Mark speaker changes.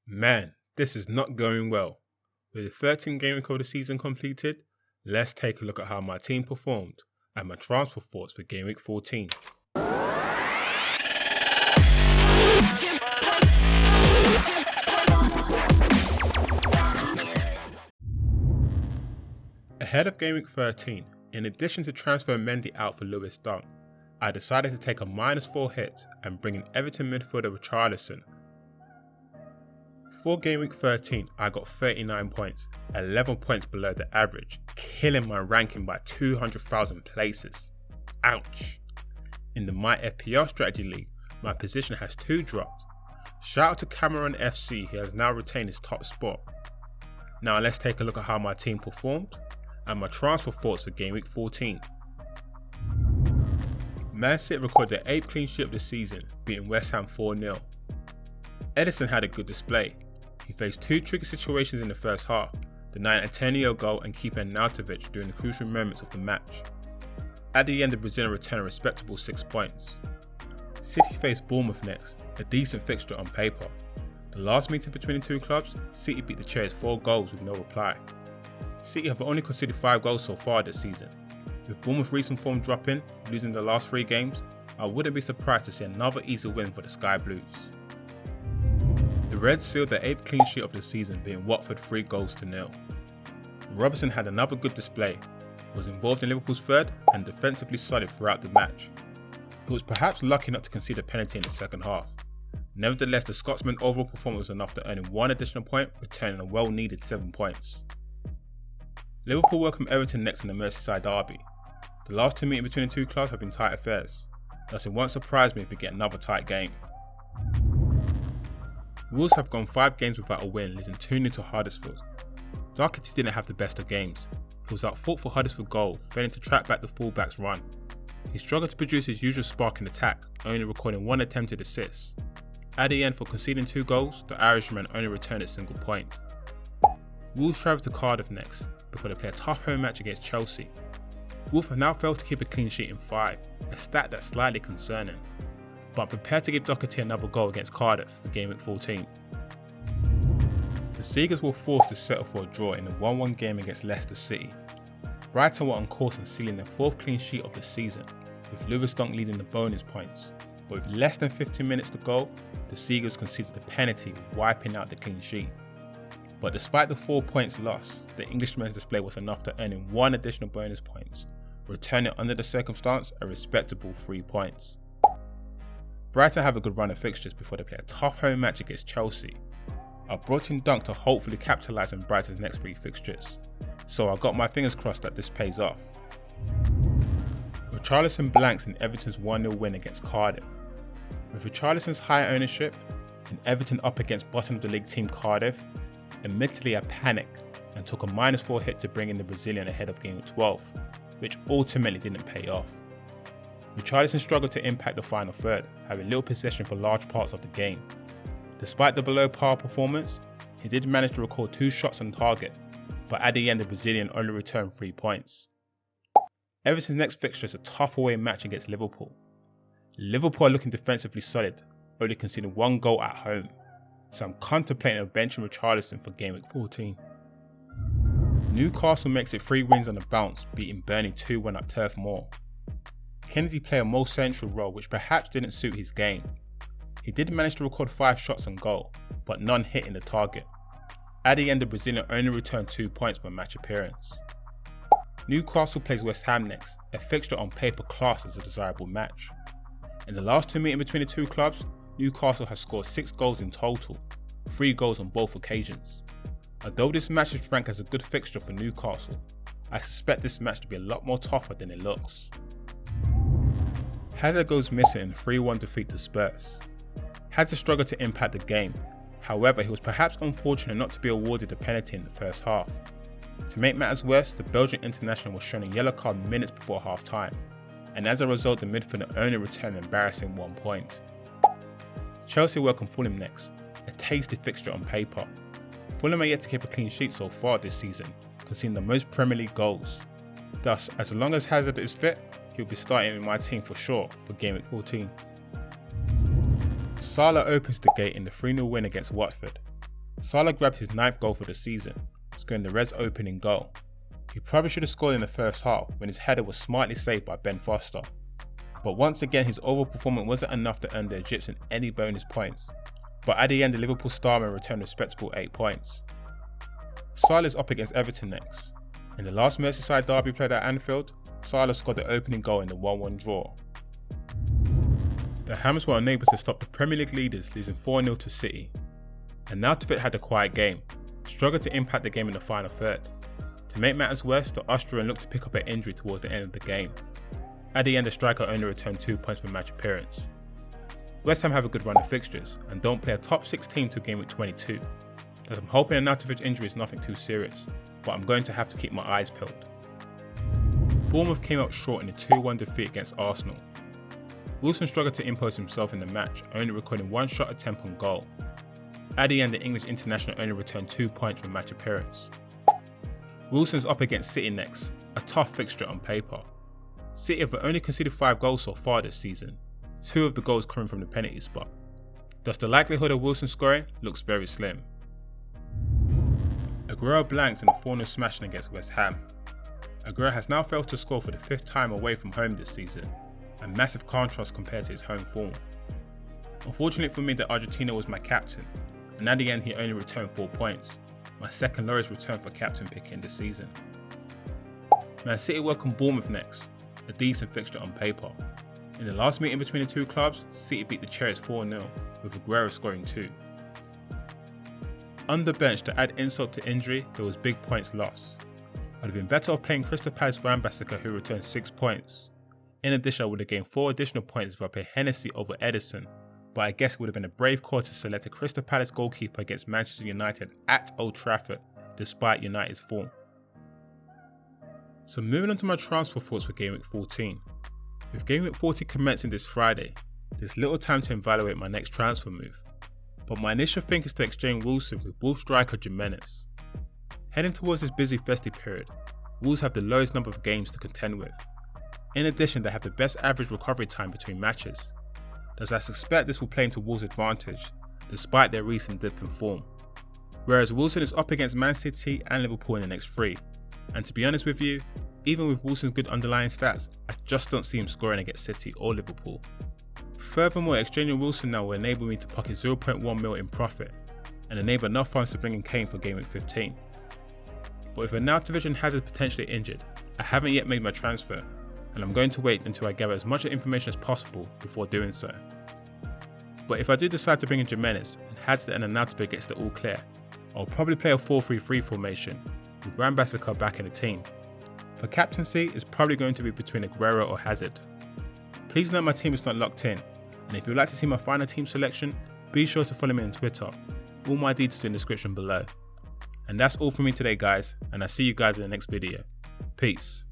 Speaker 1: Man, this is not going well. With the 13 game week of the season completed, let's take a look at how my team performed and my transfer thoughts for game week 14. Ahead of game week 13, in addition to transfer Mendy out for Lewis Dunk, I decided to take a -4 hit and bring in Everton midfielder Richarlison. For game week 13, I got 39 points, 11 points below the average, killing my ranking by 200,000 places. Ouch! In the My FPL Strategy League, my position has 2 dropped. Shout out to Cameron FC, he has now retained his top spot. Now let's take a look at how my team performed and my transfer thoughts for game week 14. Man City recorded their 8th clean sheet of the season, beating West Ham 4-0. EDERSON had a good display. He faced 2 tricky situations in the first half, denying Antonio goal and keeper Arnautovic during the crucial moments of the match. At the end, the Brazilian returned a respectable 6 points. City faced Bournemouth next, a decent fixture on paper. The last meeting between the two clubs, City beat the Cherries 4 goals with no reply. City have only conceded 5 goals so far this season. With Bournemouth recent form dropping, losing the last 3 games, I wouldn't be surprised to see another easy win for the Sky Blues. The Reds sealed their 8th clean sheet of the season, beating Watford 3-0. Robertson had another good display, was involved in Liverpool's third and defensively solid throughout the match. He was perhaps lucky not to concede a penalty in the second half. Nevertheless, the Scotsman's overall performance was enough to earn him 1 additional point, returning a well-needed 7 points. Liverpool welcome Everton next in the Merseyside derby. The last 2 meetings between the two clubs have been tight affairs, thus it won't surprise me if we get another tight game. Wolves have gone 5 games without a win, losing 2-0 to Huddersfield. DOHERTY didn't have the best of games. He was out fought for Huddersfield goal, failing to track back the fullback's run. He struggled to produce his usual spark in attack, only recording 1 attempted assist. At the end, for conceding 2 goals, the Irishman only returned a single point. Wolves travel to Cardiff next, before they play a tough home match against Chelsea. Wolves have now failed to keep a clean sheet in 5, a stat that's slightly concerning, but I'm prepared to give DOHERTY another goal against Cardiff for game week 14. The Seagulls were forced to settle for a draw in the 1-1 game against Leicester City. Brighton were on course and sealing their 4th clean sheet of the season, with Lewis Dunk leading the bonus points, but with less than 15 minutes to go, the Seagulls conceded a penalty, wiping out the clean sheet. But despite the 4 points lost, the Englishman's display was enough to earn him 1 additional bonus points, returning under the circumstance a respectable 3 points. Brighton have a good run of fixtures before they play a tough home match against Chelsea. I brought in Dunk to hopefully capitalise on Brighton's next 3 fixtures, so I got my fingers crossed that this pays off. Richarlison blanks in Everton's 1-0 win against Cardiff. With Richarlison's high ownership and Everton up against bottom of the league team Cardiff, admittedly I panicked and took a -4 hit to bring in the Brazilian ahead of game 12, which ultimately didn't pay off. Richarlison struggled to impact the final third, having little possession for large parts of the game. Despite the below par performance, he did manage to record 2 shots on target, but at the end the Brazilian only returned 3 points. Everton's next fixture is a tough away match against Liverpool. Liverpool are looking defensively solid, only conceding 1 goal at home, so I'm contemplating benching Richarlison for game week 14. Newcastle makes it 3 wins on the bounce, beating Burnley 2-1 at Turf Moor. KENEDY played a more central role which perhaps didn't suit his game. He did manage to record 5 shots on goal, but none hitting the target. At the end, the Brazilian only returned 2 points for a match appearance. Newcastle plays West Ham next, a fixture on paper classed as a desirable match. In the last 2 meetings between the two clubs, Newcastle has scored 6 goals in total, 3 goals on both occasions. Although this match is ranked as a good fixture for Newcastle, I suspect this match to be a lot more tougher than it looks. Hazard goes missing in a 3-1 defeat to Spurs. Hazard struggled to impact the game, however he was perhaps unfortunate not to be awarded a penalty in the first half. To make matters worse, the Belgian international was shown a yellow card minutes before half time, and as a result the midfielder only returned an embarrassing 1 point. Chelsea welcome Fulham next, a tasty fixture on paper. Fulham are yet to keep a clean sheet so far this season, conceding the most Premier League goals. Thus, as long as Hazard is fit, he'll be starting in my team for sure for game week 14. Salah opens the gate in the 3-0 win against Watford. Salah grabbed his 9th goal for the season, scoring the Reds' opening goal. He probably should have scored in the first half when his header was smartly saved by Ben Foster. But once again, his overall performance wasn't enough to earn the Egyptian any bonus points. But at the end, the Liverpool starman returned a respectable 8 points. Salah is up against Everton next. In the last Merseyside derby played at Anfield, Salah scored the opening goal in the 1-1 draw. The Hammers were unable to stop the Premier League leaders, losing 4-0 to City. Arnautovic had a quiet game, struggled to impact the game in the final third. To make matters worse, the Austrian looked to pick up an injury towards the end of the game. At the end, the striker only returned 2 points for match appearance. West Ham have a good run of fixtures and don't play a top 6 team till Gameweek 22. As I'm hoping Arnautovic's injury is nothing too serious, but I'm going to have to keep my eyes peeled. Bournemouth came out short in a 2-1 defeat against Arsenal. Wilson struggled to impose himself in the match, only recording 1 shot attempt on goal. At the end, the English international only returned 2 points from match appearance. Wilson's up against City next, a tough fixture on paper. City have only conceded 5 goals so far this season, 2 of the goals coming from the penalty spot. Thus the likelihood of Wilson scoring looks very slim. Aguero blanks in a 4-0 smashing against West Ham. Aguero has now failed to score for the 5th time away from home this season, a massive contrast compared to his home form. Unfortunately for me, the Argentina was my captain, and at the end he only returned 4 points, my second lowest return for captain picking this season. Man City welcome Bournemouth next, a decent fixture on paper. In the last meeting between the two clubs, City beat the Cherries 4-0, with Aguero scoring 2. On the bench, to add insult to injury, there was big points lost. I'd have been better off playing Crystal Palace Wan-Bissaka, who returned 6 points. In addition, I would have gained 4 additional points if I played Hennessy over EDERSON, but I guess it would have been a brave call to select a Crystal Palace goalkeeper against Manchester United at Old Trafford, despite United's form. So moving on to my transfer thoughts for Gameweek 14. With Gameweek 14 commencing this Friday, there's little time to evaluate my next transfer move. But my initial think is to exchange Wilson with Wolves striker Jimenez. Heading towards this busy festive period, Wolves have the lowest number of games to contend with. In addition, they have the best average recovery time between matches. Thus I suspect this will play into Wolves' advantage, despite their recent dip in form. Whereas Wilson is up against Man City and Liverpool in the next 3. And to be honest with you, even with Wilson's good underlying stats, I just don't see him scoring against City or Liverpool. Furthermore, exchanging Wilson now will enable me to pocket 0.1 mil in profit, and enable enough funds to bring in Kane for Gameweek 15. But with Arnautovic and Hazard potentially injured, I haven't yet made my transfer, and I'm going to wait until I gather as much information as possible before doing so. But if I do decide to bring in Jimenez and Hazard and Arnautovic gets the all clear, I'll probably play a 4-3-3 formation with Wan-Bissaka back in the team. For captaincy, it's probably going to be between Aguero or Hazard. Please note my team is not locked in, and if you'd like to see my final team selection, be sure to follow me on Twitter. All my details in the description below. And that's all for me today guys, and I'll see you guys in the next video. Peace.